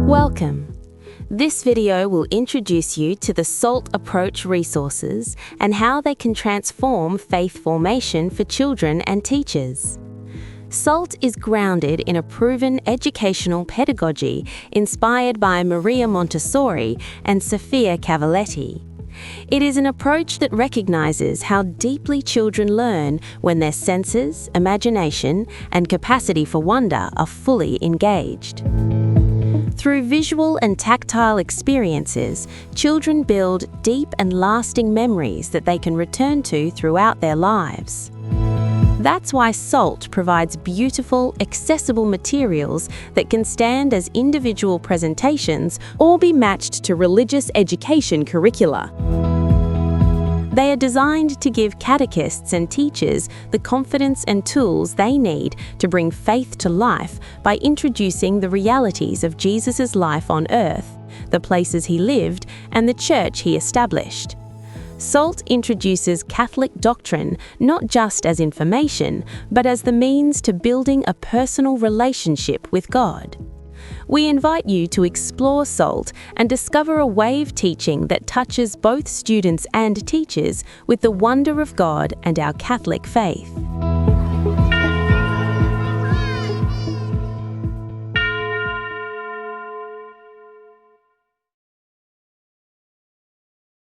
Welcome. This video will introduce you to the SALT approach resources and how they can transform faith formation for children and teachers. SALT is grounded in a proven educational pedagogy inspired by Maria Montessori and Sofia Cavalletti. It is an approach that recognizes how deeply children learn when their senses, imagination, and capacity for wonder are fully engaged. Through visual and tactile experiences, children build deep and lasting memories that they can return to throughout their lives. That's why SALT provides beautiful, accessible materials that can stand as individual presentations or be matched to religious education curricula. They are designed to give catechists and teachers the confidence and tools they need to bring faith to life by introducing the realities of Jesus' life on earth, the places he lived, and the church he established. SALT introduces Catholic doctrine not just as information, but as the means to building a personal relationship with God. We invite you to explore SALT and discover a way of teaching that touches both students and teachers with the wonder of God and our Catholic faith.